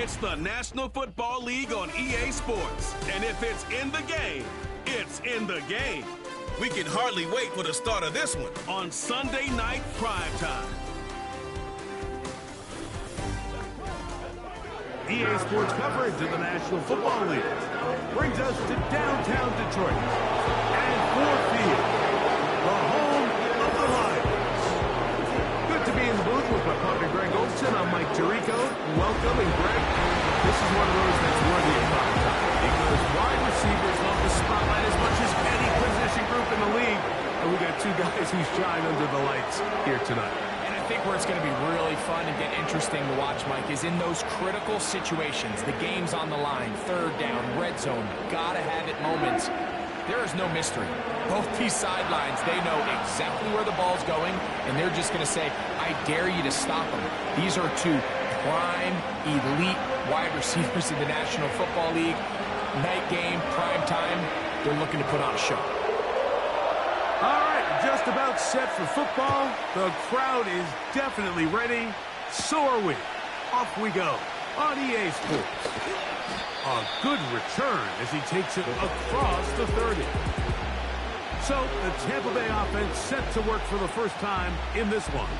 It's the National Football League on EA Sports. And if it's in the game, it's in the game. We can hardly wait for the start of this one on Sunday Night Primetime. EA Sports coverage of the National Football League brings us to downtown Detroit and Ford Field, the home of the Lions. Good to be in the booth with my partner Greg Olson. I'm Mike Tirico. Welcome, and Greg, this is one of those that's worthy of prime time because wide receivers love the spotlight as much as any position group in the league, and we got two guys who shine under the lights here tonight. I think where it's going to be really fun and get interesting to watch, Mike, is in those critical situations. The game's on the line, third down, red zone, gotta have it moments. There is no mystery. Both these sidelines, they know exactly where the ball's going, and they're just going to say, I dare you to stop them. These are two prime, elite wide receivers in the National Football League. Night game, prime time, they're looking to put on a show. Just about set for football. The crowd is definitely ready. So are we. Off we go on EA Sports. A good return as he takes it across the 30. So the Tampa Bay offense set to work for the first time in this one.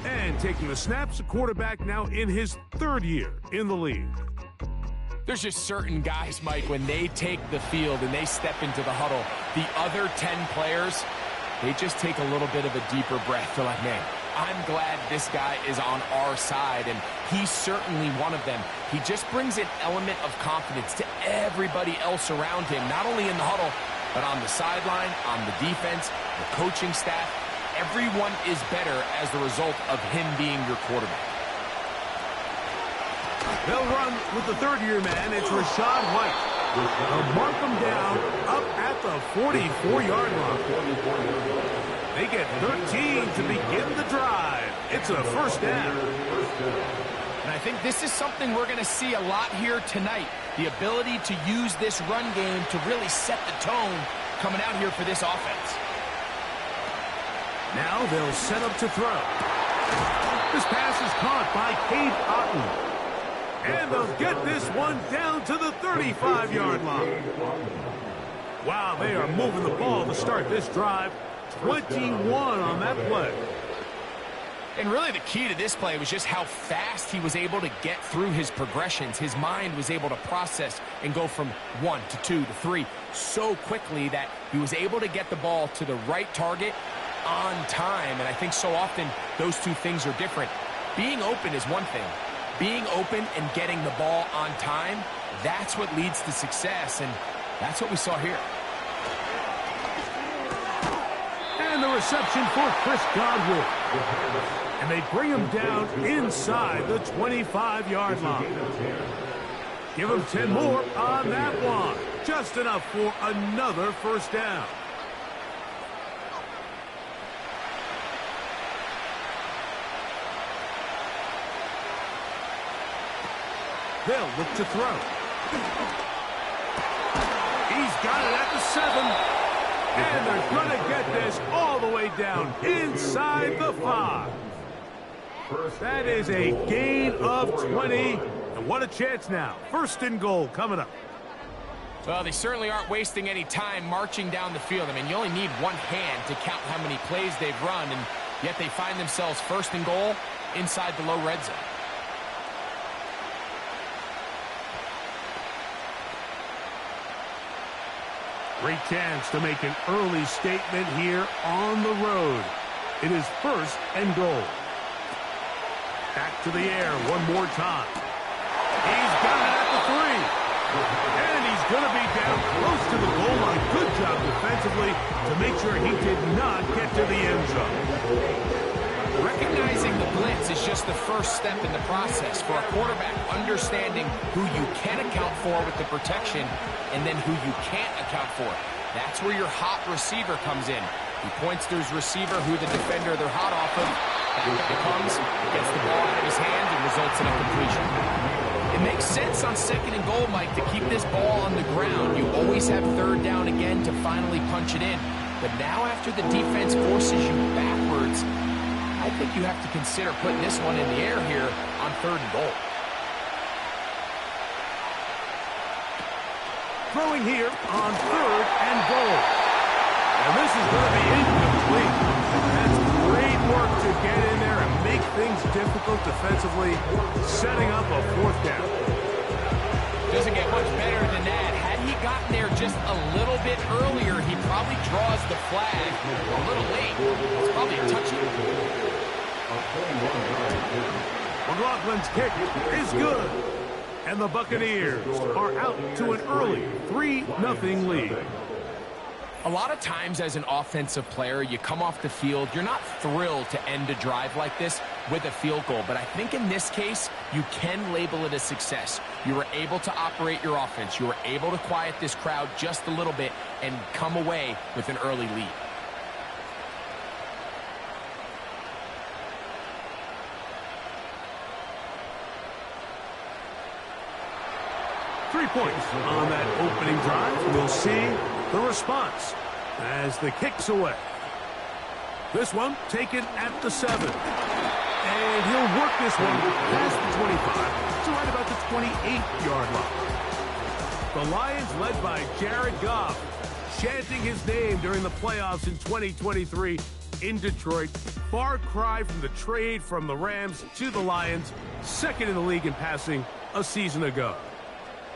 And taking the snaps, a quarterback now in his third year in the league. There's just certain guys, Mike, when they take the field and they step into the huddle, the other 10 players, they just take a little bit of a deeper breath. They're like, man, I'm glad this guy is on our side, and he's certainly one of them. He just brings an element of confidence to everybody else around him, not only in the huddle, but on the sideline, on the defense, the coaching staff. Everyone is better as the result of him being your quarterback. They'll run with the third-year man. It's Rashad White. They'll mark him down up at the 44-yard line. They get 13 to begin the drive. It's a first down. And I think this is something we're going to see a lot here tonight. The ability to use this run game to really set the tone coming out here for this offense. Now they'll set up to throw. This pass is caught by Cade Otton. And they'll get this one down to the 35-yard line. Wow, they are moving the ball to start this drive. 21 on that play. And really the key to this play was just how fast he was able to get through his progressions. His mind was able to process and go from 1 to 2 to 3 so quickly that he was able to get the ball to the right target on time. And I think so often those two things are different. Being open is one thing. Being open and getting the ball on time, that's what leads to success, and that's what we saw here. And the reception for Chris Godwin. And they bring him down inside the 25-yard line. Give him 10 more on that one. Just enough for another first down. They'll look to throw. He's got it at the 7. And they're going to get this all the way down inside the 5. That is a gain of 20. And what a chance now. First and goal coming up. Well, they certainly aren't wasting any time marching down the field. I mean, you only need one hand to count how many plays they've run, and yet they find themselves first and goal inside the low red zone. Great chance to make an early statement here on the road. It is first and goal. Back to the air one more time. He's got it at the 3. And he's going to be down close to the goal line. Good job defensively to make sure he did not get to the end zone. Recognizing the blitz is just the first step in the process for a quarterback, understanding who you can account for with the protection and then who you can't account for. That's where your hot receiver comes in. He points to his receiver, who the defender they're hot off of. That guy comes, gets the ball out of his hand, and results in a completion. It makes sense on second and goal, Mike, to keep this ball on the ground. You always have third down again to finally punch it in. But now after the defense forces you backwards, I think you have to consider putting this one in the air here on third and goal. Throwing here on 3rd and goal. And this is going to be incomplete. That's great work to get in there and make things difficult defensively, setting up a 4th down. Doesn't get much better than that. Had he gotten there just a little bit earlier, he probably draws the flag a little late. It's probably a touchdown. McLaughlin's kick is good. And the Buccaneers are out to an early 3-0 lead. A lot of times as an offensive player, you come off the field, you're not thrilled to end a drive like this with a field goal. But I think in this case, you can label it a success. You were able to operate your offense. You were able to quiet this crowd just a little bit and come away with an early lead. Three points on that opening drive. We'll see the response as the kick's away. This one taken at the 7. And he'll work this one past the 25 to right about the 28-yard line. The Lions led by Jared Goff, chanting his name during the playoffs in 2023 in Detroit. Far cry from the trade from the Rams to the Lions, 2nd in the league in passing a season ago.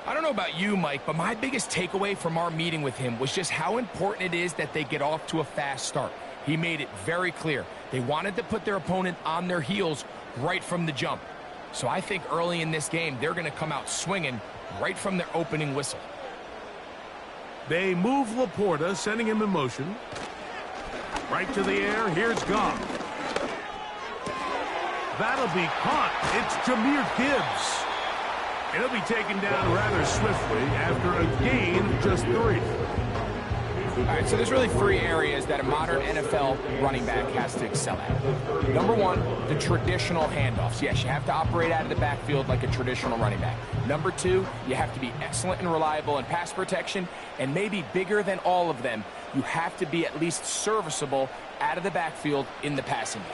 I don't know about you, Mike, but my biggest takeaway from our meeting with him was just how important it is that they get off to a fast start. He made it very clear. They wanted to put their opponent on their heels right from the jump. So I think early in this game, they're going to come out swinging right from their opening whistle. They move Laporta, sending him in motion. Right to the air. Here's Goff. That'll be caught. It's Jahmyr Gibbs. He'll be taken down rather swiftly after a gain of just 3. All right, so there's really 3 areas that a modern NFL running back has to excel at. Number 1, the traditional handoffs. Yes, you have to operate out of the backfield like a traditional running back. Number 2, you have to be excellent and reliable in pass protection. And maybe bigger than all of them, you have to be at least serviceable out of the backfield in the passing game.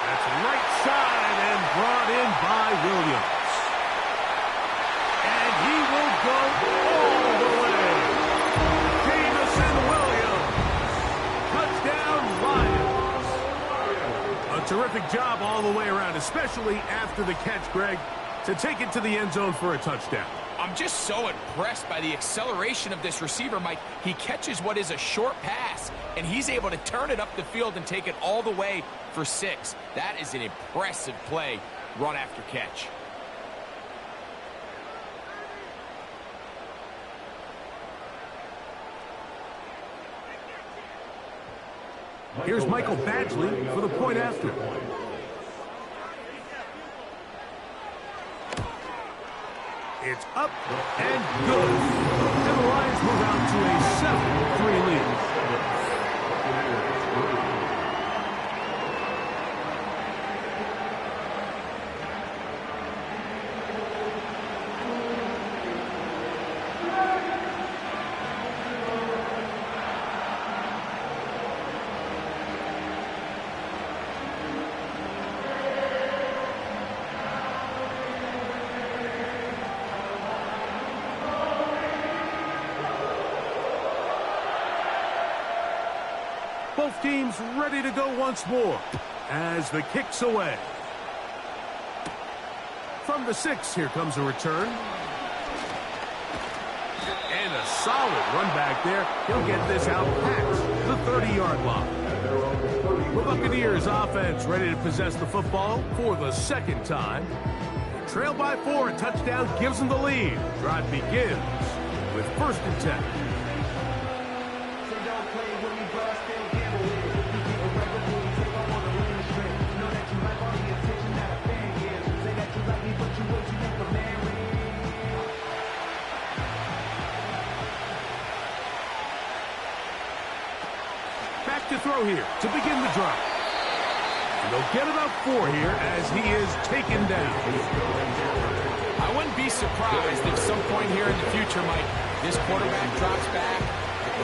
That's right side and brought in by Williams. And he will go all the way. Jamison Williams. Touchdown Lions. A terrific job all the way around, especially after the catch, Greg, to take it to the end zone for a touchdown. I'm just so impressed by the acceleration of this receiver, Mike. He catches what is a short pass, and he's able to turn it up the field and take it all the way for 6. That is an impressive play, run after catch. Here's Michael Badgley for the point after. It's up and good. And the Lions move out to a 7-3 lead. Both teams ready to go once more as the kick's away. From the 6, here comes a return. And a solid run back there. He'll get this out past the 30-yard line. The Buccaneers offense ready to possess the football for the 2nd time. Trail by 4, a touchdown gives them the lead. Drive begins with 1st and 10. Back to throw here to begin the drive. And they'll get about 4 here as he is taken down. I wouldn't be surprised if some point here in the future, Mike, this quarterback drops back.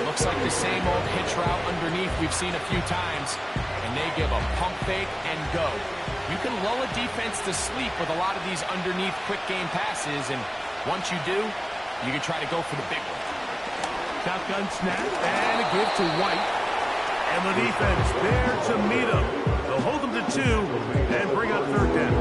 It looks like the same old hitch route underneath we've seen a few times, and they give a pump fake and go. You can lull a defense to sleep with a lot of these underneath quick game passes, and once you do, You can try to go for the big one. Shotgun snap and a give to White. And the defense there to meet him. They'll hold him to 2 and bring up 3rd down.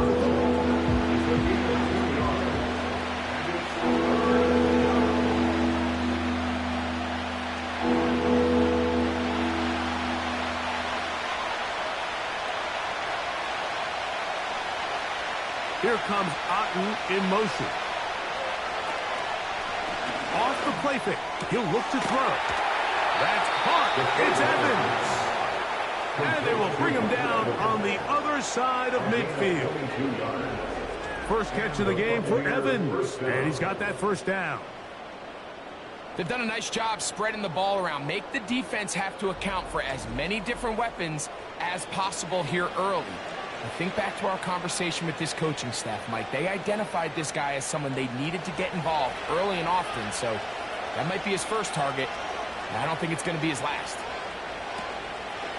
Here comes Otten in motion. Off the play fake. He'll look to throw. That's caught. It's Evans. And they will bring him down on the other side of midfield. First catch of the game for Evans. And he's got that 1st down. They've done a nice job spreading the ball around. Make the defense have to account for as many different weapons as possible here early. And think back to our conversation with this coaching staff, Mike. They identified this guy as someone they needed to get involved early and often, so that might be his first target, and I don't think it's going to be his last.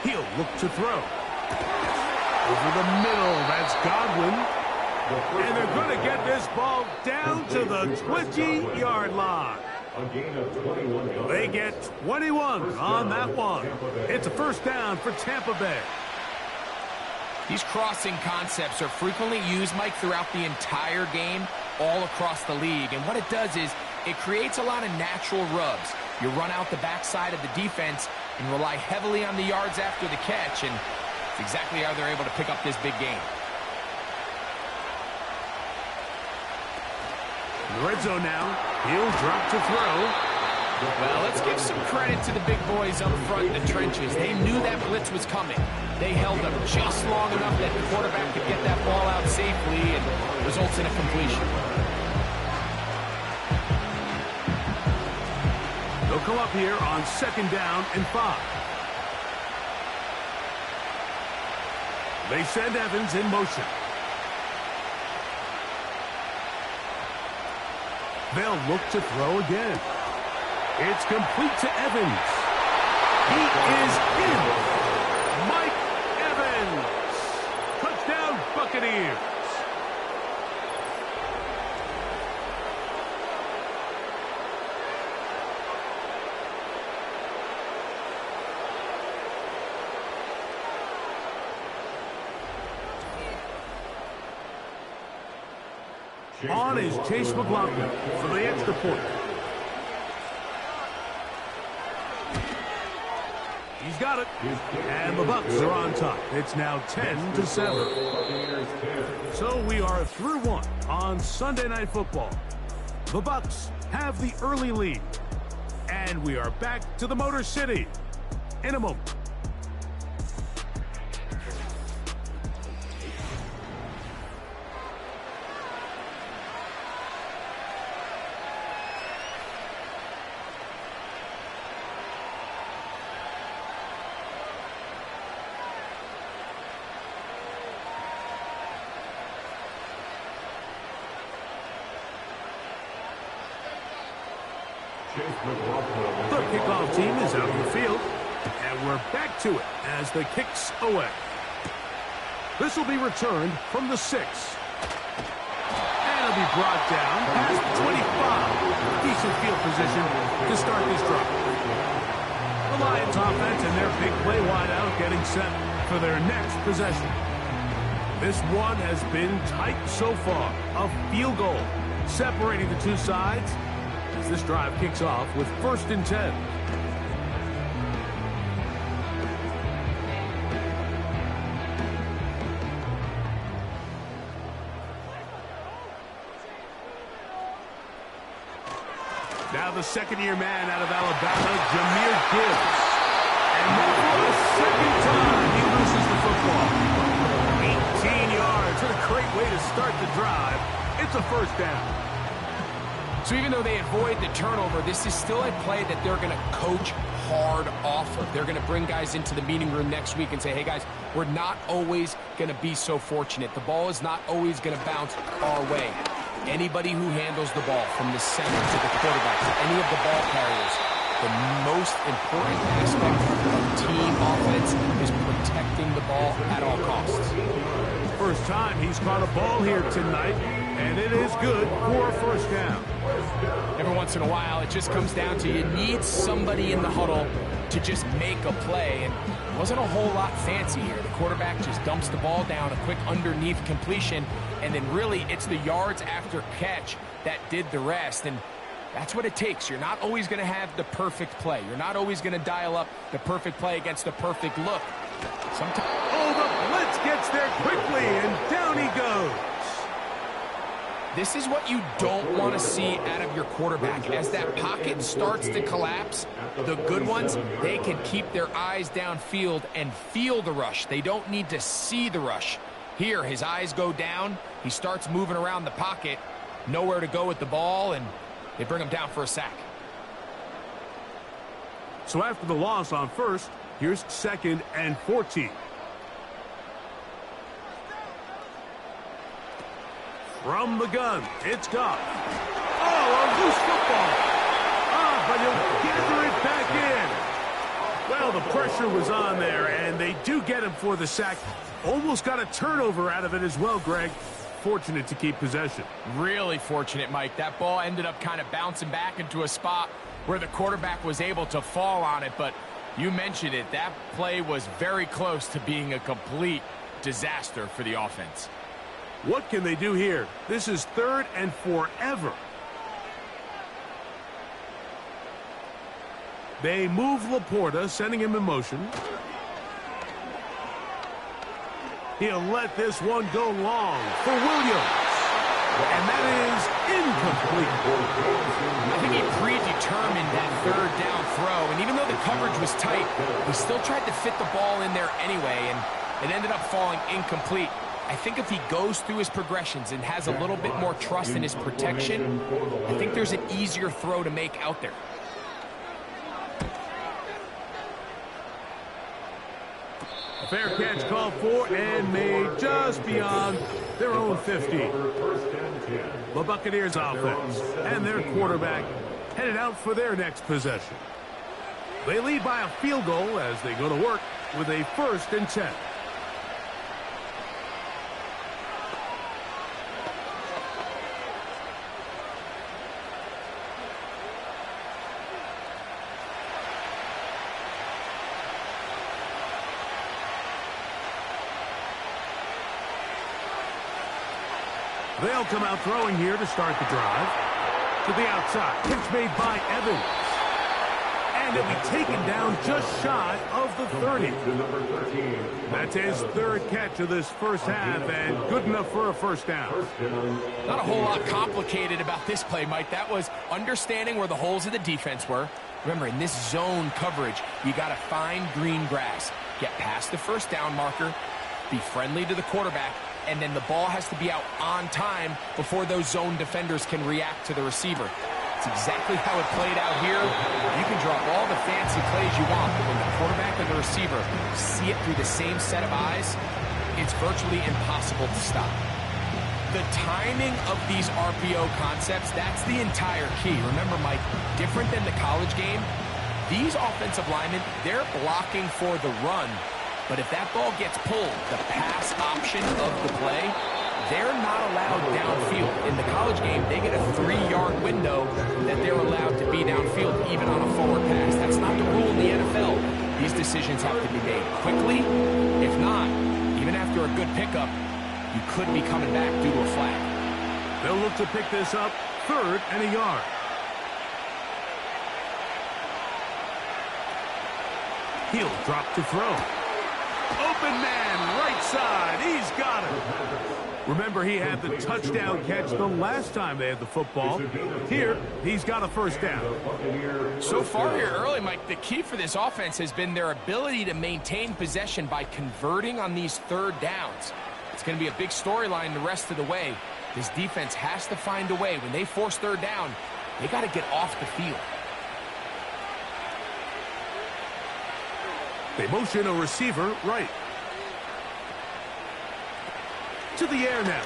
He'll look to throw. Over the middle, that's Godwin. And they're going to get this ball down to the 20-yard line. They get 21 on that one. It's a 1st down for Tampa Bay. These crossing concepts are frequently used, Mike, throughout the entire game, all across the league. And what it does is it creates a lot of natural rubs. You run out the backside of the defense and rely heavily on the yards after the catch, and it's exactly how they're able to pick up this big game. In the red zone now, he'll drop to throw. Well, let's give some credit to the big boys up front in the trenches. They knew that blitz was coming. They held them just long enough that the quarterback could get that ball out safely and results in a completion. They'll come up here on 2nd down and 5. They send Evans in motion. They'll look to throw again. It's complete to Evans. He is in. Mike Evans. Touchdown, Buccaneers. On is Chase McLaughlin for the extra point. He's got it. And the Bucs are on top. It's now 10-7. So we are through 1 on Sunday Night Football. The Bucs have the early lead. And we are back to the Motor City in a moment. The kickoff team is out on the field, and we're back to it as the kick's away. This will be returned from the 6. And it'll be brought down past the 25. Decent field position to start this drive. The Lions offense and their big play wideout getting set for their next possession. This one has been tight so far. A field goal separating the two sides as this drive kicks off with 1st and 10. Now the 2nd-year man out of Alabama, Jahmyr Gibbs. And now for the 2nd time, he loses the football. 18 yards. What a great way to start the drive. It's a 1st down. So even though they avoid the turnover, this is still a play that they're going to coach hard off of. They're going to bring guys into the meeting room next week and say, hey, guys, we're not always going to be so fortunate. The ball is not always going to bounce our way. Anybody who handles the ball, from the center to the quarterback, to any of the ball carriers, the most important aspect of team offense is protecting the ball at all costs. First time he's caught a ball here tonight. And it is good for a first down. Every once in a while, it just comes down to you need somebody in the huddle to just make a play. And it wasn't a whole lot fancy here. The quarterback just dumps the ball down, a quick underneath completion, and then really it's the yards after catch that did the rest. And that's what it takes. You're not always going to have the perfect play. You're not always going to dial up the perfect play against the perfect look. Sometimes. Oh, the blitz gets there quickly, and down he goes. This is what you don't want to see out of your quarterback. As that pocket starts to collapse, the good ones, they can keep their eyes downfield and feel the rush. They don't need to see the rush. Here, his eyes go down. He starts moving around the pocket. Nowhere to go with the ball, and they bring him down for a sack. So after the loss on first, here's 2nd and 14. From the gun, it's Goff. Oh, a loose football. But he'll gather it back in. Well, the pressure was on there, and they do get him for the sack. Almost got a turnover out of it as well, Greg. Fortunate to keep possession. Really fortunate, Mike. That ball ended up kind of bouncing back into a spot where the quarterback was able to fall on it, but you mentioned it. That play was very close to being a complete disaster for the offense. What can they do here? This is 3rd and forever. They move Laporta, sending him in motion. He'll let this one go long for Williams. And that is incomplete. I think he predetermined that 3rd down throw, and even though the coverage was tight, he still tried to fit the ball in there anyway, and it ended up falling incomplete. I think if he goes through his progressions and has a little bit more trust in his protection, I think there's an easier throw to make out there. A fair catch called for and made just beyond their own 50. The Buccaneers offense and their quarterback headed out for their next possession. They lead by a field goal as they go to work with a 1st and 10. They'll come out throwing here to start the drive. To the outside. Pitch made by Evans. And it'll be taken down just shy of the 30. That's his 3rd catch of this first half, and good enough for a first down. Not a whole lot complicated about this play, Mike. That was understanding where the holes of the defense were. Remember, in this zone coverage, you got to find green grass. Get past the first down marker. Be friendly to the quarterback. And then the ball has to be out on time before those zone defenders can react to the receiver. It's exactly how it played out here. You can drop all the fancy plays you want, but when the quarterback and the receiver see it through the same set of eyes, it's virtually impossible to stop. The timing of these RPO concepts, that's the entire key. Remember, Mike, different than the college game, these offensive linemen, they're blocking for the run. But if that ball gets pulled, the pass option of the play, they're not allowed downfield. In the college game, they get a 3-yard window that they're allowed to be downfield, even on a forward pass. That's not the rule in the NFL. These decisions have to be made quickly. If not, even after a good pickup, you could be coming back due to a flag. They'll look to pick this up 3rd and a yard. He'll drop to throw. Open man, right side. He's got it. Remember, he had the touchdown catch the last time they had the football. Here, he's got a first down. So far here early, Mike, the key for this offense has been their ability to maintain possession by converting on these 3rd downs. It's going to be a big storyline the rest of the way. This defense has to find a way. When they force 3rd down, they got to get off the field. They motion a receiver right. To the air now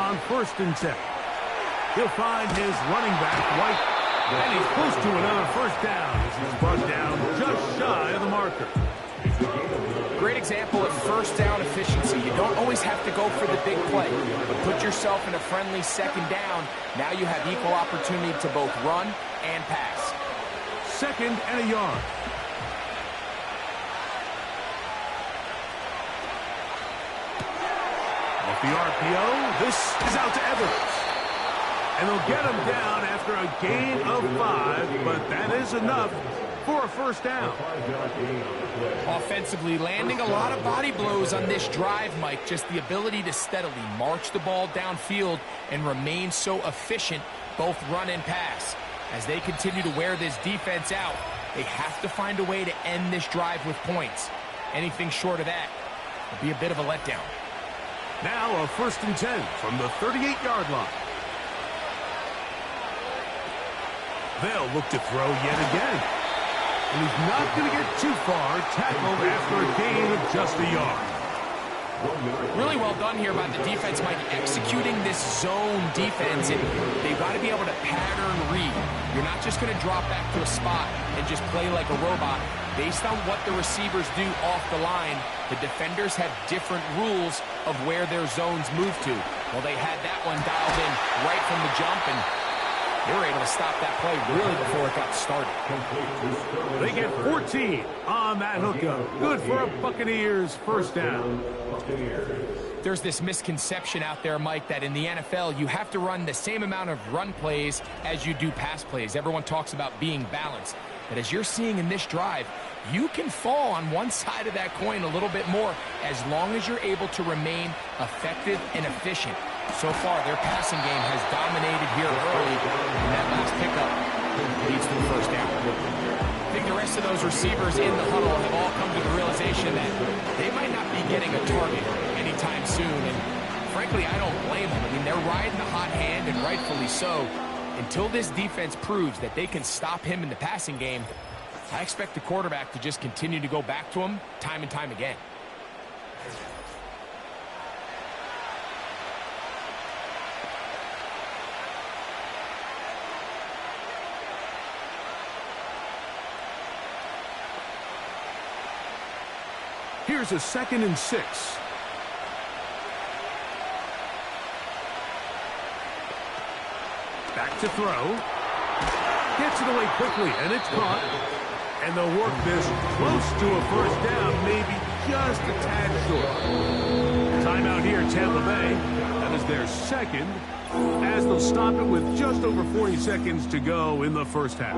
on 1st and 10. He'll find his running back, White, and he's close to another first down as he's brought down just shy of the marker. Great example of first down efficiency. You don't always have to go for the big play, but put yourself in a friendly second down. Now you have equal opportunity to both run and pass. 2nd and a yard. Off the RPO, this is out to Evans. And they'll get him down after a gain of 5, but that is enough for a first down. Offensively, landing a lot of body blows on this drive, Mike. Just the ability to steadily march the ball downfield and remain so efficient, both run and pass. As they continue to wear this defense out, they have to find a way to end this drive with points. Anything short of that will be a bit of a letdown. Now a 1st and 10 from the 38-yard line. They'll look to throw yet again. And he's not going to get too far, tackled after a gain of just a yard. Really well done here by the defense, Mike, executing this zone defense. And they've got to be able to pattern read. You're not just going to drop back to a spot and just play like a robot. Based on what the receivers do off the line, the defenders have different rules of where their zones move to. Well, they had that one dialed in right from the jump, and they were able to stop that play really before it got started. They get 14 on that hookup. Good for a Buccaneers first down. There's this misconception out there, Mike, that in the NFL you have to run the same amount of run plays as you do pass plays. Everyone talks about being balanced. But as you're seeing in this drive, you can fall on one side of that coin a little bit more as long as you're able to remain effective and efficient. So far, their passing game has dominated here early, and that last pickup leads to the first down. I think the rest of those receivers in the huddle have all come to the realization that they might not be getting a target anytime soon, and frankly, I don't blame them. I mean, they're riding the hot hand, and rightfully so. Until this defense proves that they can stop him in the passing game, I expect the quarterback to just continue to go back to him time and time again. Here's a 2nd and 6. Back to throw. Gets it away quickly, and it's caught. And they'll work this close to a first down, maybe just a tad short. Timeout here, Tampa Bay. That is their 2nd, as they'll stop it with just over 40 seconds to go in the first half.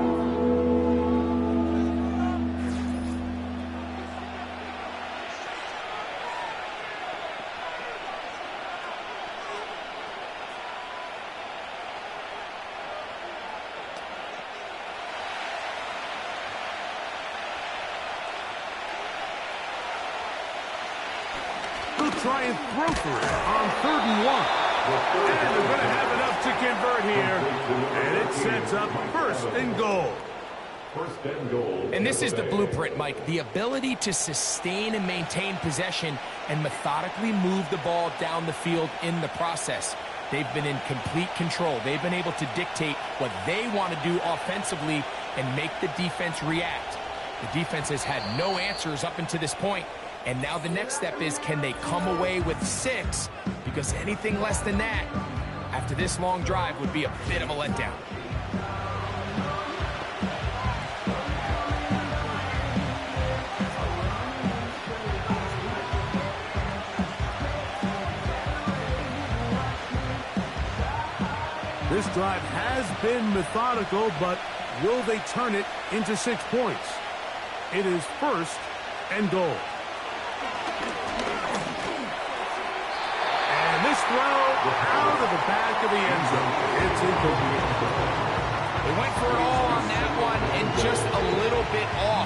Try and throw for it on 3rd and 1. And they're going to have enough to convert here. And it sets up 1st and goal. And this is the blueprint, Mike. The ability to sustain and maintain possession and methodically move the ball down the field in the process. They've been in complete control. They've been able to dictate what they want to do offensively and make the defense react. The defense has had no answers up until this point. And now the next step is, can they come away with 6? Because anything less than that, after this long drive, would be a bit of a letdown. This drive has been methodical, but will they turn it into 6 points? It is 1st and goal. This throw out of the back of the end zone. It's incomplete. They went for it all on that one and just a little bit off.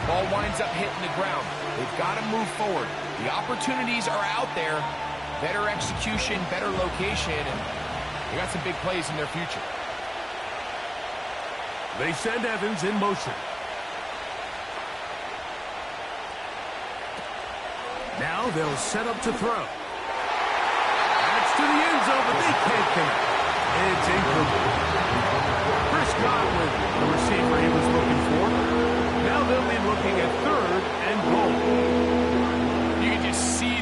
Ball winds up hitting the ground. They've got to move forward. The opportunities are out there. Better execution, better location, and they got some big plays in their future. They send Evans in motion. Now they'll set up to throw. To the end zone, but they can't connect. It's incomplete. Chris Godwin, the receiver he was looking for. Now they'll be looking at 3rd and goal.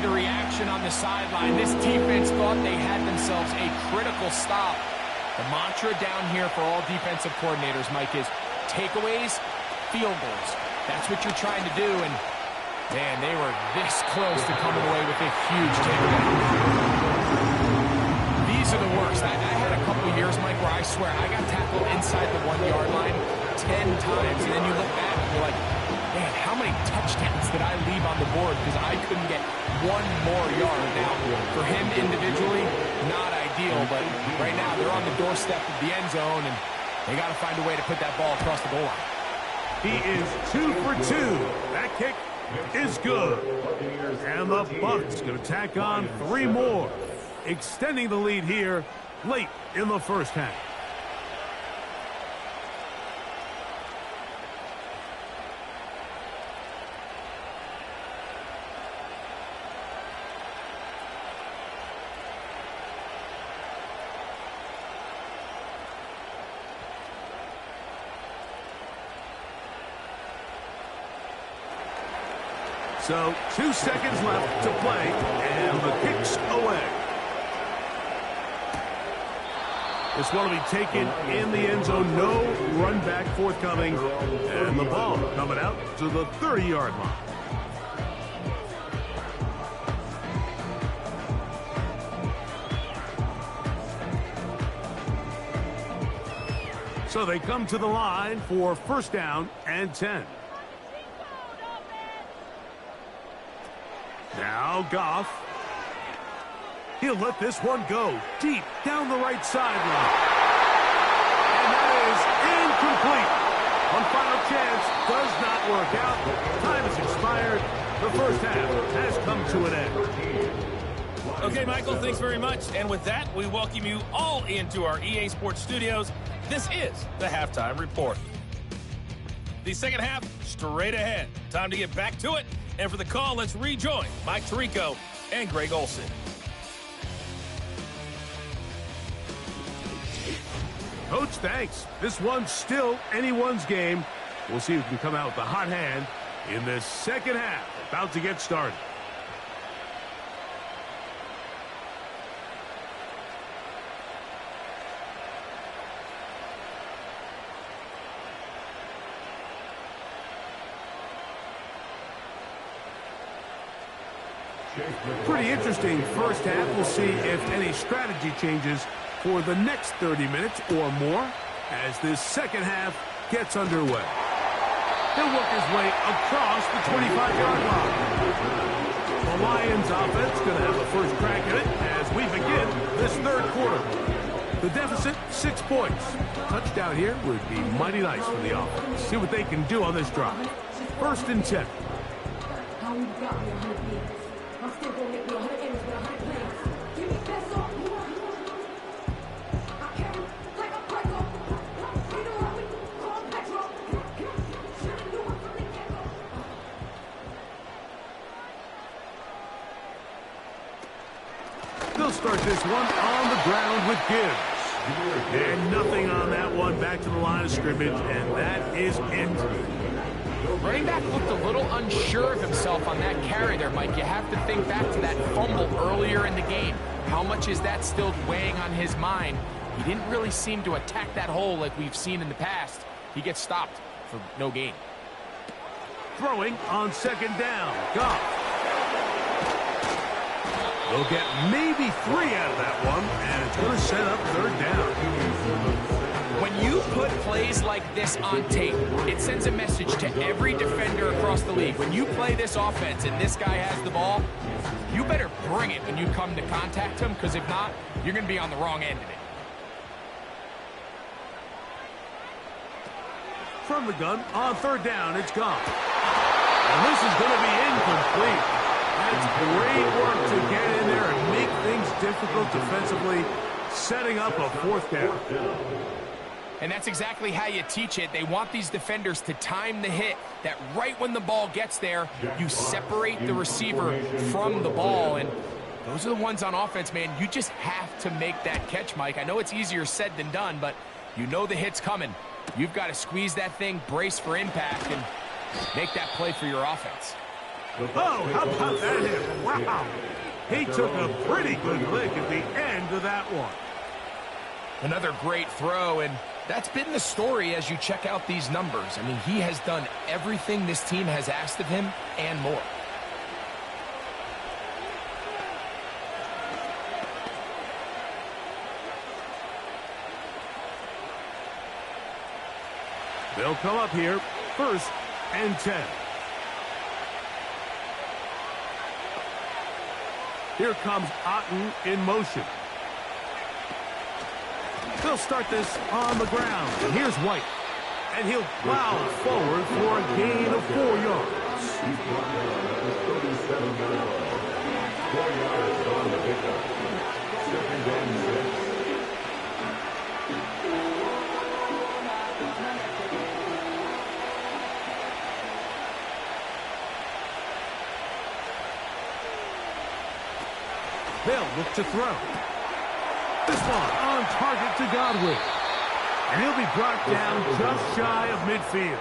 the reaction on the sideline. This defense thought they had themselves a critical stop. The mantra down here for all defensive coordinators, Mike, is takeaways, field goals. That's what you're trying to do, and, man, they were this close to coming away with a huge takeaway. These are the worst. I had a couple years, Mike, where I swear I got tackled inside the 1-yard line 10 times, and then you look back and you're like, man, how many touchdowns did I leave on the board because I couldn't get one more yard? Now, for him individually, not ideal, but right now they're on the doorstep of the end zone, and they got to find a way to put that ball across the goal line. He is 2 for 2. That kick is good. And the Bucs going to tack on 3 more, extending the lead here late in the first half. So 2 seconds left to play, and the kick's away. This one will be taken in the end zone. No run back forthcoming, and the ball coming out to the 30-yard line. So they come to the line for first down and 10. Now Goff. He'll let this one go deep down the right sideline. And that is incomplete. One final chance does not work out. Time has expired. The first half has come to an end. Okay, Michael, thanks very much. And with that, we welcome you all into our EA Sports studios. This is the Halftime Report. The second half, straight ahead. Time to get back to it. And for the call, let's rejoin Mike Tirico and Greg Olson. Coach, thanks. This one's still anyone's game. We'll see who can come out with the hot hand in this second half. About to get started. Pretty interesting first half. We'll see if any strategy changes for the next 30 minutes or more as this second half gets underway. He'll work his way across the 25-yard line. The Lions offense going to have the first crack at it as we begin this third quarter. The deficit, 6 points. Touchdown here would be mighty nice for the offense. See what they can do on this drive. First and 10. They'll start this one on the ground with Gibbs. And nothing on that one. Back to the line of scrimmage, and that is it. Running back looked a little unsure of himself on that carry there, Mike. You have to think back to that fumble earlier in the game. How much is that still weighing on his mind? He didn't really seem to attack that hole like we've seen in the past. He gets stopped for no gain. Throwing on second down. Goff. They'll get maybe 3 out of that one, and it's going to set up third down. When you put plays like this on tape, it sends a message to every defender across the league. When you play this offense and this guy has the ball, you better bring it when you come to contact him, because if not, you're going to be on the wrong end of it. From the gun, on third down, it's gone. And this is going to be incomplete. That's great work to get in there and make things difficult defensively, setting up a fourth down. And that's exactly how you teach it. They want these defenders to time the hit, that right when the ball gets there, you separate the receiver from the ball. And those are the ones on offense, man. You just have to make that catch, Mike. I know it's easier said than done, but you know the hit's coming. You've got to squeeze that thing, brace for impact, and make that play for your offense. Oh, how about that hit? Wow. He took a pretty good lick at the end of that one. Another great throw, and that's been the story as you check out these numbers. I mean, he has done everything this team has asked of him and more. They'll come up here, 1st and 10. Here comes Otten in motion. They'll start this on the ground. And here's White. And he'll plow forward for a gain of 4 yards. 4 yards on the pickup. 2nd and 6. They'll look to throw. This one on target to Godwin. And he'll be brought down just shy of midfield.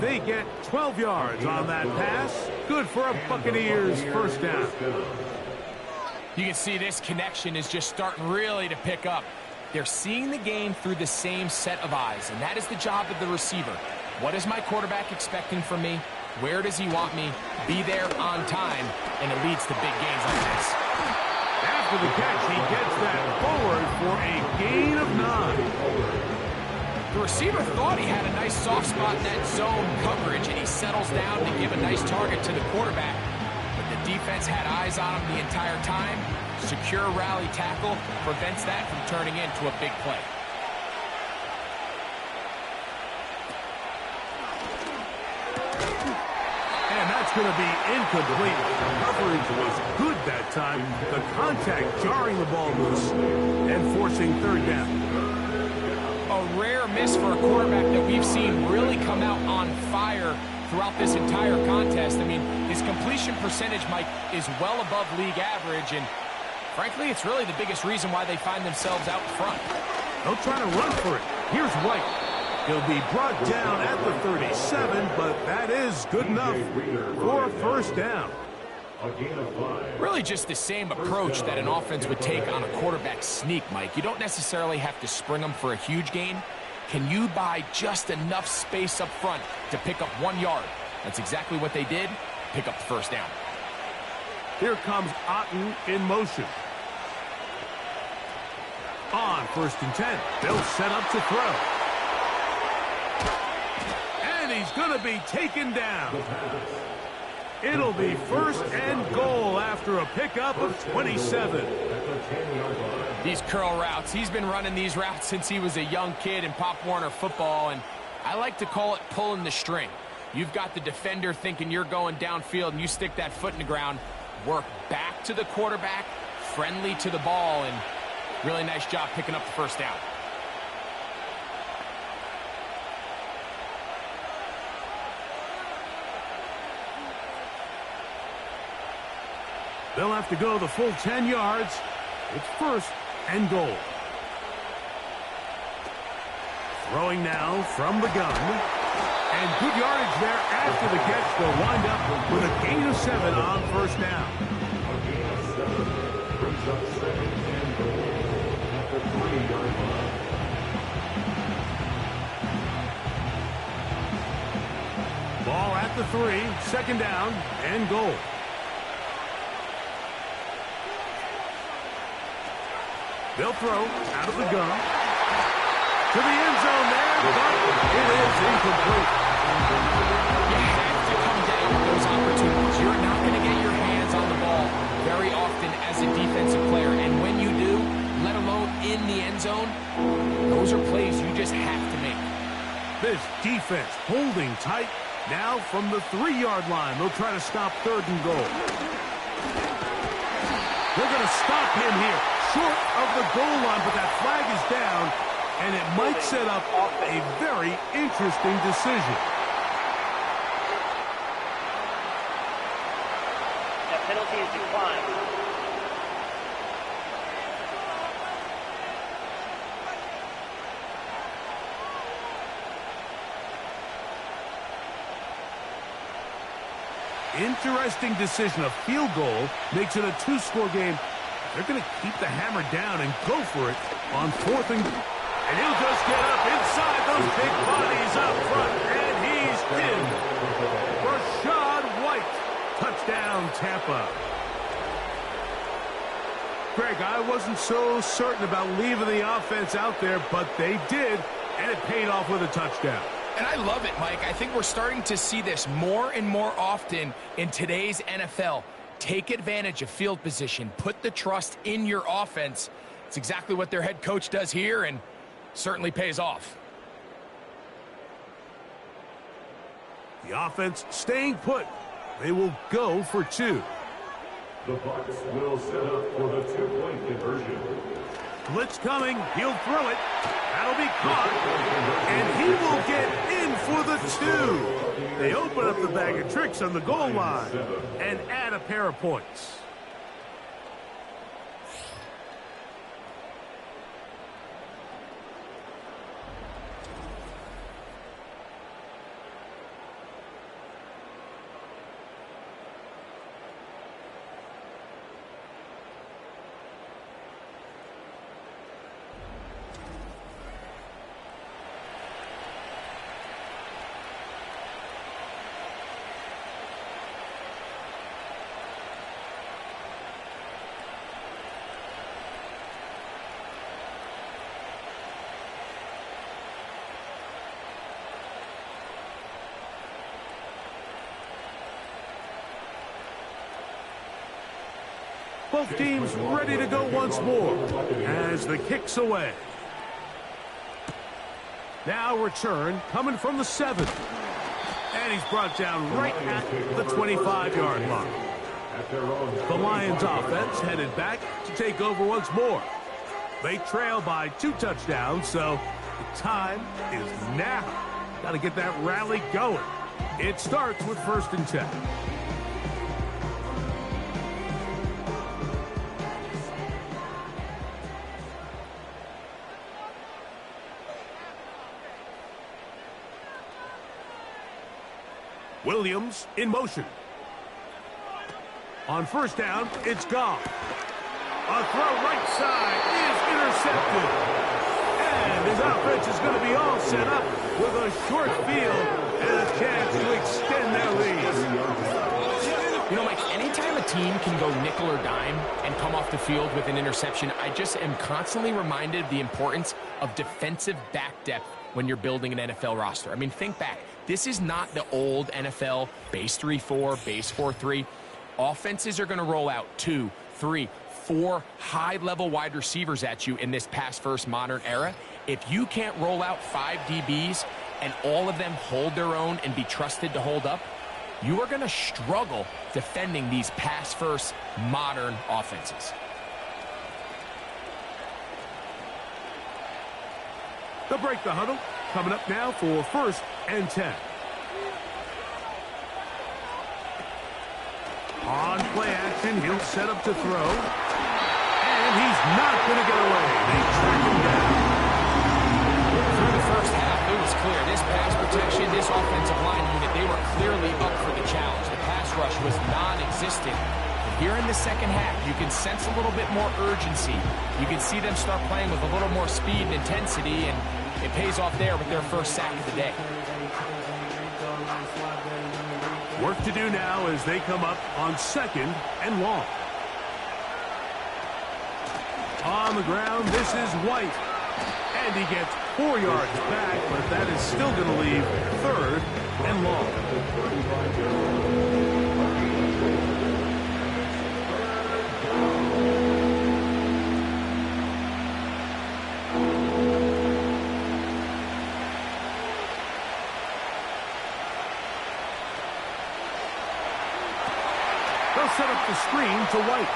They get 12 yards on that pass. Good for a Buccaneers 1st down. You can see this connection is just starting really to pick up. They're seeing the game through the same set of eyes, and that is the job of the receiver. What is my quarterback expecting from me? Where does he want me? Be there on time, and it leads to big gains like this. After the catch, he gets that forward for a gain of 9. The receiver thought he had a nice soft spot in that zone coverage, and he settles down to give a nice target to the quarterback. But the defense had eyes on him the entire time. Secure rally tackle prevents that from turning into a big play. And that's going to be incomplete. Coverage was good that time. The contact jarring the ball loose and forcing 3rd down. A rare miss for a quarterback that we've seen really come out on fire throughout this entire contest. I mean, his completion percentage, Mike, is well above league average, and frankly, it's really the biggest reason why they find themselves out front. They'll try to run for it. Here's White. He'll be brought down at the 37, but that is good enough for a 1st down. Really just the same approach that an offense would take on a quarterback sneak, Mike. You don't necessarily have to spring them for a huge gain. Can you buy just enough space up front to pick up 1 yard? That's exactly what they did. Pick up the 1st down. Here comes Otten in motion. On 1st and 10, they'll set up to throw. And he's going to be taken down. It'll be 1st and goal after a pickup of 27. These curl routes, he's been running these routes since he was a young kid in Pop Warner football, and I like to call it pulling the string. You've got the defender thinking you're going downfield, and you stick that foot in the ground, work back to the quarterback, friendly to the ball, and really nice job picking up the 1st down. They'll have to go the full 10 yards. It's 1st and goal. Throwing now from the gun. And good yardage there after the catch. They'll wind up with a gain of 7 on 1st down. A gain of 7 brings up 2nd and goal at the 3-yard line. Ball at the 3, 2nd down and goal. They'll throw out of the gun. To the end zone there, but it is incomplete. You have to come down with those opportunities. You're not going to get your hands on the ball very often as a defensive player. And when you do, let alone in the end zone, those are plays you just have to make. This defense holding tight. Now from the 3-yard line, they'll try to stop 3rd and goal. They're going to stop him here, short of the goal line, but that flag is down, and it might set up a very interesting decision. That penalty is declined. Interesting decision. A field goal makes it a two-score game. They're going to keep the hammer down and go for it on 4th and... And he'll just get up inside those big bodies up front. And he's in. Rashad White. Touchdown, Tampa. Greg, I wasn't so certain about leaving the offense out there, but they did, and it paid off with a touchdown. And I love it, Mike. I think we're starting to see this more and more often in today's NFL. Take advantage of field position. Put the trust in your offense. It's exactly what their head coach does here, and certainly pays off. The offense staying put. They will go for 2. The Bucs will set up for the 2-point conversion. Blitz coming. He'll throw it. That'll be caught. And he will get in for the 2. They open up the bag of tricks on the goal line and add a pair of points. Both teams ready to go once more as the kick's away. Now return coming from the 7. And he's brought down right at the 25-yard line. The Lions offense headed back to take over once more. They trail by 2 touchdowns, so the time is now. Got to get that rally going. It starts with 1st and 10. Williams in motion. On 1st down, it's gone. A throw right side is intercepted. And his offense is going to be all set up with a short field and a chance to extend their lead. You know, Mike, anytime a team can go nickel or dime and come off the field with an interception, I just am constantly reminded of the importance of defensive back depth when you're building an NFL roster. I mean, think back. This is not the old NFL base 3-4, base 4-3. Offenses are going to roll out 2, 3, 4 high-level wide receivers at you in this pass-first modern era. If you can't roll out 5 DBs and all of them hold their own and be trusted to hold up, you are going to struggle defending these pass-first modern offenses. They'll break the huddle. Coming up now for 1st and 10. On play action, he'll set up to throw. And he's not going to get away. They track him down. Through the first half, it was clear. This pass protection, this offensive line unit, they were clearly up for the challenge. The pass rush was non-existent. Here in the second half, you can sense a little bit more urgency. You can see them start playing with a little more speed and intensity, and it pays off there with their first sack of the day. Work to do now as they come up on 2nd and long. On the ground, this is White. And he gets 4 yards back, but that is still going to leave 3rd and long. Set up the screen to White.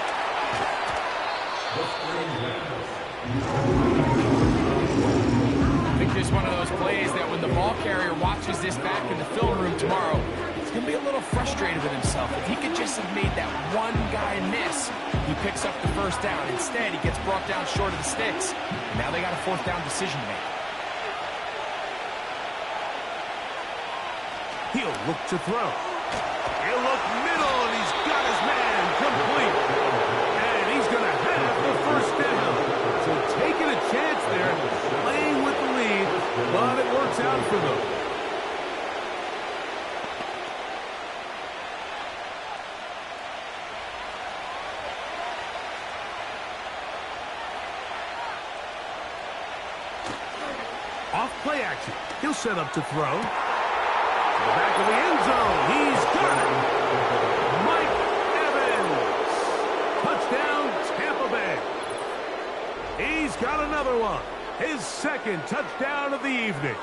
I think this is one of those plays that when the ball carrier watches this back in the film room tomorrow, he's going to be a little frustrated with himself. If he could just have made that one guy miss, he picks up the 1st down. Instead, he gets brought down short of the sticks. And now they got a 4th down decision to make. He'll look to throw. He'll look middle, and he's got his man complete. And he's going to have the first down. So taking a chance there, playing with the lead, but it works out for them. Off play action. He'll set up to throw. To the back of the end zone. He's got it. Mike Evans. Touchdown, Tampa Bay. He's got another one. His second touchdown of the evening.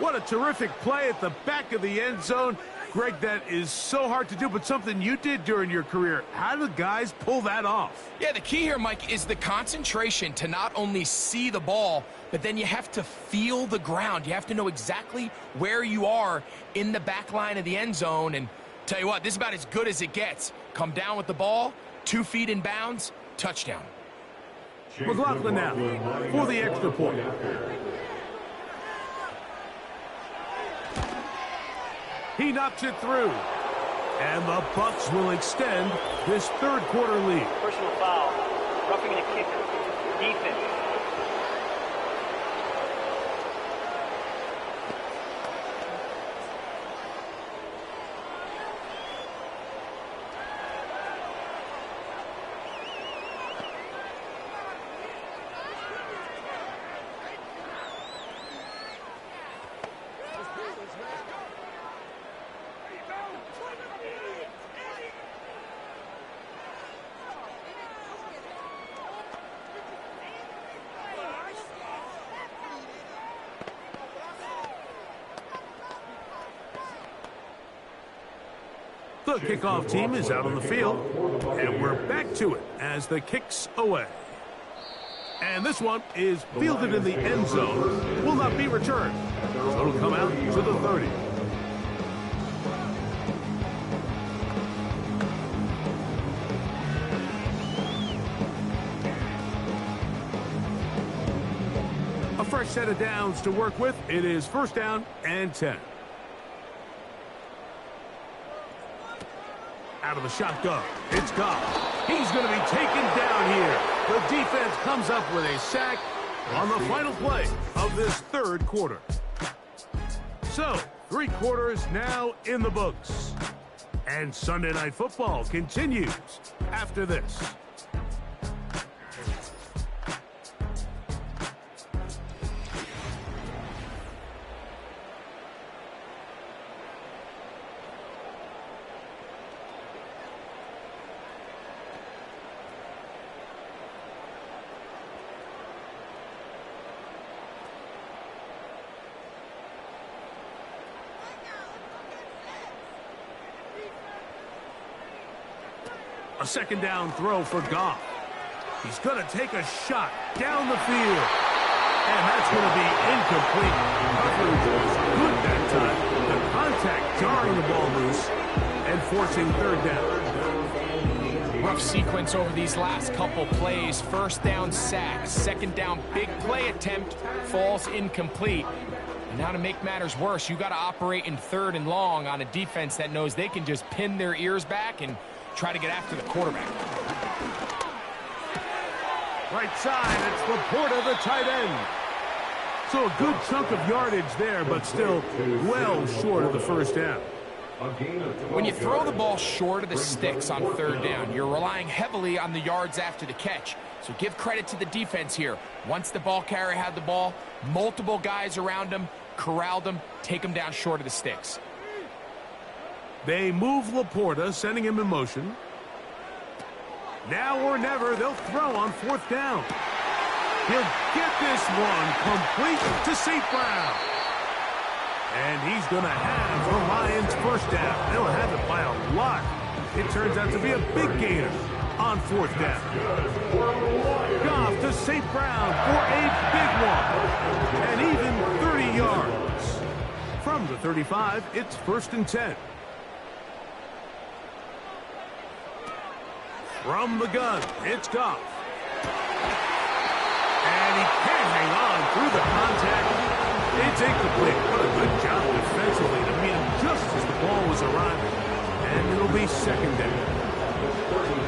What a terrific play at the back of the end zone. Greg, that is so hard to do, but something you did during your career. How do guys pull that off? Yeah, the key here, Mike, is the concentration to not only see the ball, but then you have to feel the ground. You have to know exactly where you are in the back line of the end zone. And tell you what, this is about as good as it gets. Come down with the ball, 2 feet in bounds, touchdown. McLaughlin now for the extra point. He knocks it through. And the Bucs will extend this third quarter lead. Personal foul. Roughing the kick. Defense. The kickoff team is out on the field, and we're back to it as the kick's away. And this one is fielded in the end zone, will not be returned. So it'll come out to the 30. A fresh set of downs to work with. It is first down and 10. Out of the shotgun, it's Goff. He's going to be taken down here. The defense comes up with a sack on the final play of this third quarter. So, 3 quarters now in the books. And Sunday Night Football continues after this. A second down throw for Goff. He's going to take a shot down the field. And that's going to be incomplete. Coverage was good that time. The contact jarring the ball loose and forcing third down. Rough sequence over these last couple plays. First down sack. Second down big play attempt falls incomplete. And now to make matters worse, you got to operate in 3rd and long on a defense that knows they can just pin their ears back and try to get after the quarterback. Right side, it's Laporta, the tight end. So a good chunk of yardage there, but still well short of the first down. When you throw the ball short of the sticks on 3rd down, you're relying heavily on the yards after the catch. So give credit to the defense here. Once the ball carrier had the ball, multiple guys around him, corralled him, take him down short of the sticks. They move Laporta, sending him in motion. Now or never, they'll throw on 4th down. He'll get this one complete to St. Brown. And he's going to have the Lions first down. They'll have it by a lot. It turns out to be a big gainer on 4th down. Goff to St. Brown for a big one. And even 30 yards. From the 35, it's 1st and 10. From the gun, it's Goff. And he can't hang on through the contact. It's incomplete. What a good job defensively to meet him just ball was arriving. And it'll be second down.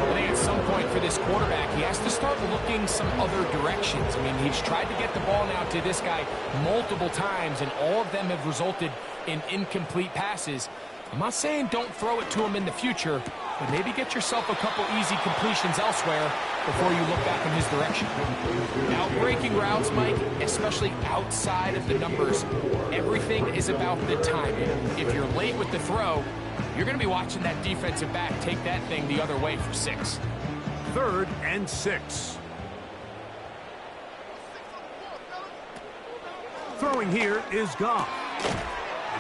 I think at some point for this quarterback, he has to start looking some other directions. I mean, he's tried to get the ball now to this guy multiple times, and all of them have resulted in incomplete passes. I'm not saying don't throw it to him in the future, but maybe get yourself a couple easy completions elsewhere before you look back in his direction. Now, breaking routes, Mike, especially outside of the numbers, everything is about the timing. If you're late with the throw, you're going to be watching that defensive back take that thing the other way for 6. 3rd and 6. Throwing here is Goff.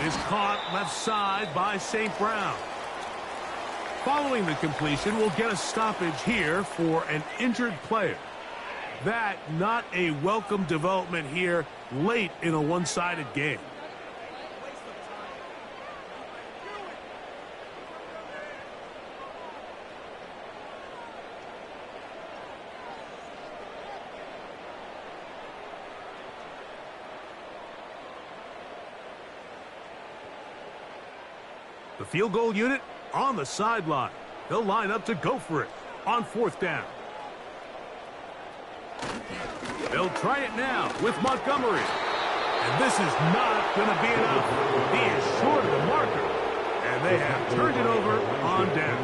It is caught left side by St. Brown. Following the completion, we'll get a stoppage here for an injured player. That not a welcome development here late in a one-sided game. The field goal unit on the sideline. They'll line up to go for it on 4th down. They'll try it now with Montgomery. And this is not going to be enough. He is short of the marker. And they have turned it over on down.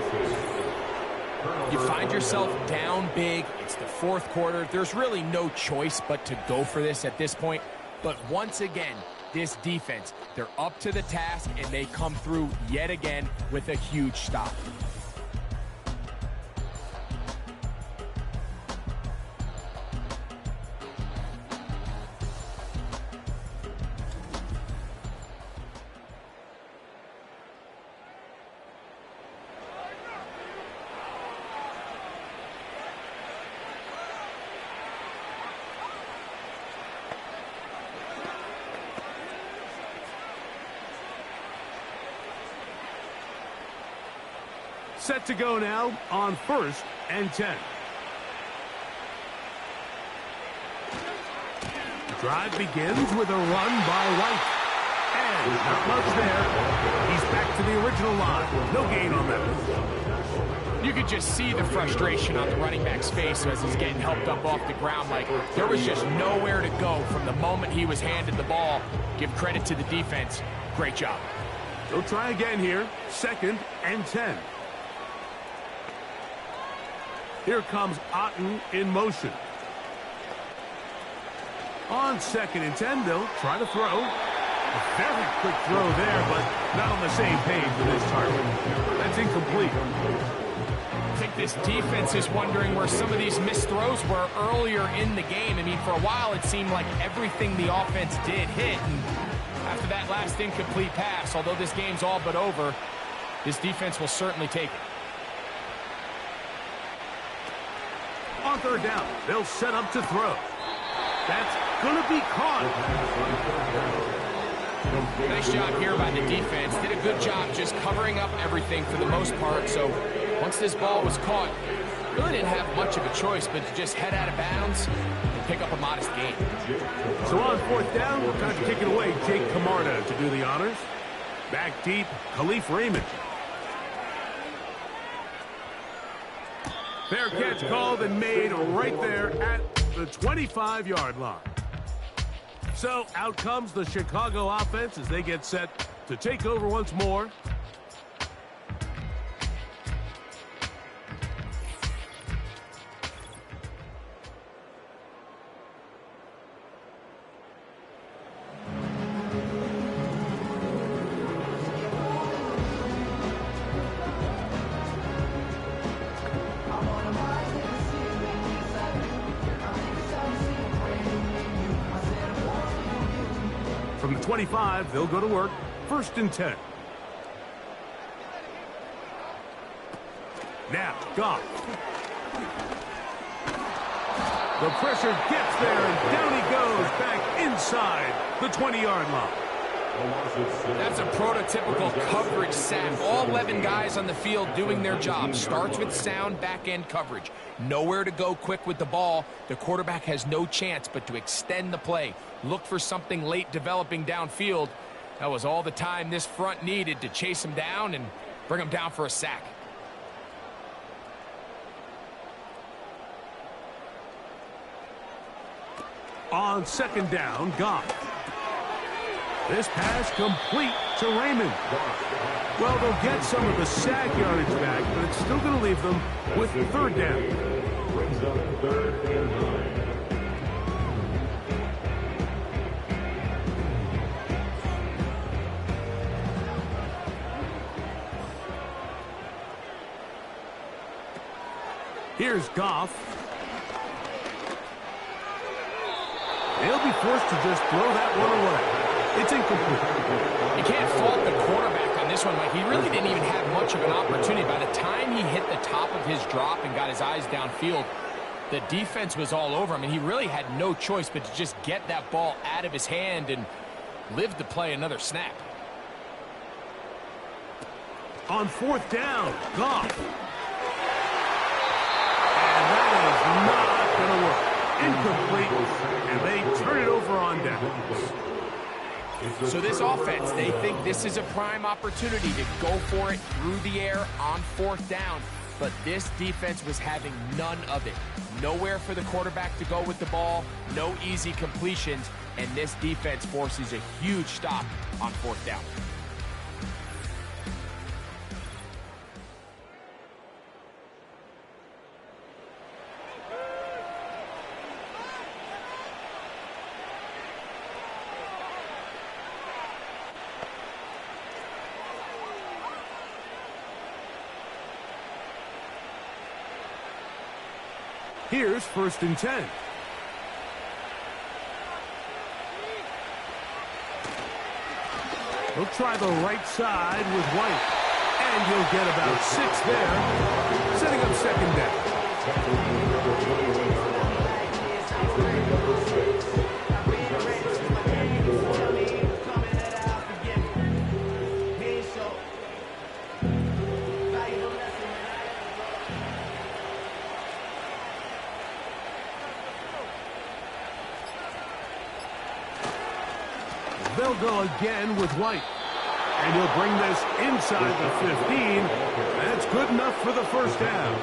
You find yourself down big. It's the 4th quarter. There's really no choice but to go for this at this point. But once again, this defense, they're up to the task, and they come through yet again with a huge stop. Set to go now on 1st and 10. The drive begins with a run by White. And not much there. He's back to the original line. No gain on that. You could just see the frustration on the running back's face as he's getting helped up off the ground. Like, there was just nowhere to go from the moment he was handed the ball. Give credit to the defense. Great job. They'll try again here. 2nd and 10. Here comes Otten in motion. On 2nd and 10, they'll try to throw. A very quick throw there, but not on the same page with his target. That's incomplete. I think this defense is wondering where some of these missed throws were earlier in the game. I mean, for a while, it seemed like everything the offense did hit. And after that last incomplete pass, although this game's all but over, this defense will certainly take it. On 3rd down, they'll set up to throw. That's going to be caught. Nice job here by the defense. Did a good job just covering up everything for the most part. So once this ball was caught, really didn't have much of a choice but to just head out of bounds and pick up a modest gain. So on 4th down, we'll time to kick it away. Jake Camarda to do the honors. Back deep, Khalif Raymond. Fair catch called and made right there at the 25-yard line. So out comes the Chicago offense as they get set to take over once more. From the 25, they'll go to work. 1st and 10. Now, Goff. The pressure gets there, and down he goes back inside the 20-yard line. That's a prototypical coverage sack. All 11 guys on the field doing their job. Starts with sound back-end coverage. Nowhere to go quick with the ball. The quarterback has no chance but to extend the play. Look for something late developing downfield. That was all the time this front needed to chase him down and bring him down for a sack. On second down, Goff. This pass complete to Raymond. Well, they'll get some of the sack yardage back, but it's still going to leave them with third down. Brings up 3rd and 9. Here's Goff. They'll be forced to just throw that one away. It's incomplete. You can't fault the quarterback on this one, Mike. He really didn't even have much of an opportunity. By the time he hit the top of his drop and got his eyes downfield, the defense was all over him, and he really had no choice but to just get that ball out of his hand and live to play another snap. On fourth down, Goff. And that is not going to work. Incomplete, and they turn it over on downs. So this offense, they think this is a prime opportunity to go for it through the air on fourth down. But this defense was having none of it. Nowhere for the quarterback to go with the ball, no easy completions, and this defense forces a huge stop on fourth down. Here's 1st and 10. He'll try the right side with White. And he'll get about 6 there, setting up second down. They'll go again with White. And he'll bring this inside the 15. That's good enough for the first down.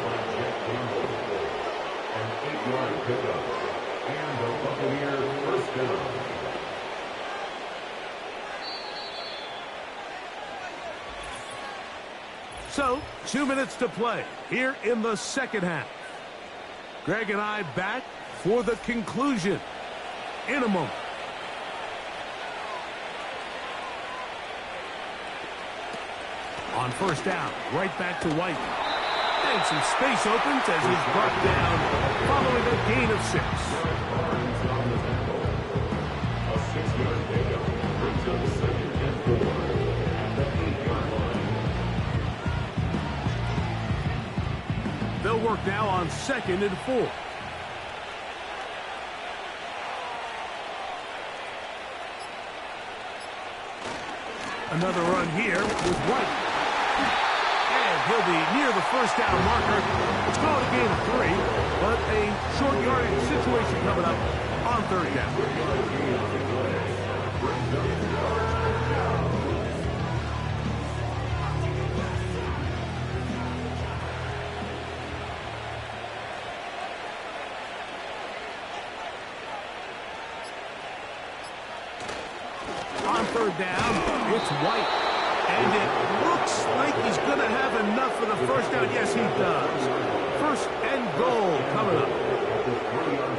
An 8-yard pickup. And the Buccaneers first down. So, 2 minutes to play here in the second half. Greg and I back for the conclusion in a moment. On first down, right back to White. And some space opens as he's brought down following a gain of 6. A 6-yard pickup brings up 2nd and 4 at the 8-yard line. They'll work now on 2nd and 4. Another run here with White. And he'll be near the first down marker. It's called a gain of 3, but a short yardage situation coming up on 3rd down. On 3rd down, it's White. And it looks like he's going to have enough for the first down. Yes, he does. 1st and goal coming up.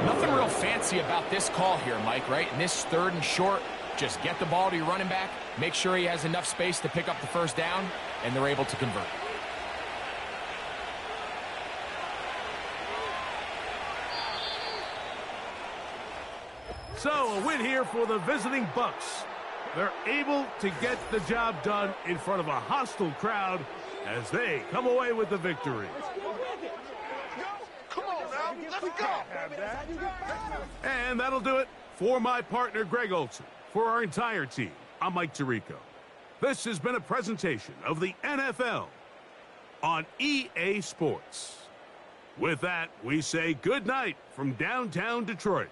Nothing real fancy about this call here, Mike, right? In this 3rd and short, just get the ball to your running back, make sure he has enough space to pick up the first down, and they're able to convert. So, a win here for the visiting Bucs. They're able to get the job done in front of a hostile crowd as they come away with the victory. Come on now, let's go! And that'll do it for my partner, Greg Olson. For our entire team, I'm Mike Tirico. This has been a presentation of the NFL on EA Sports. With that, we say good night from downtown Detroit.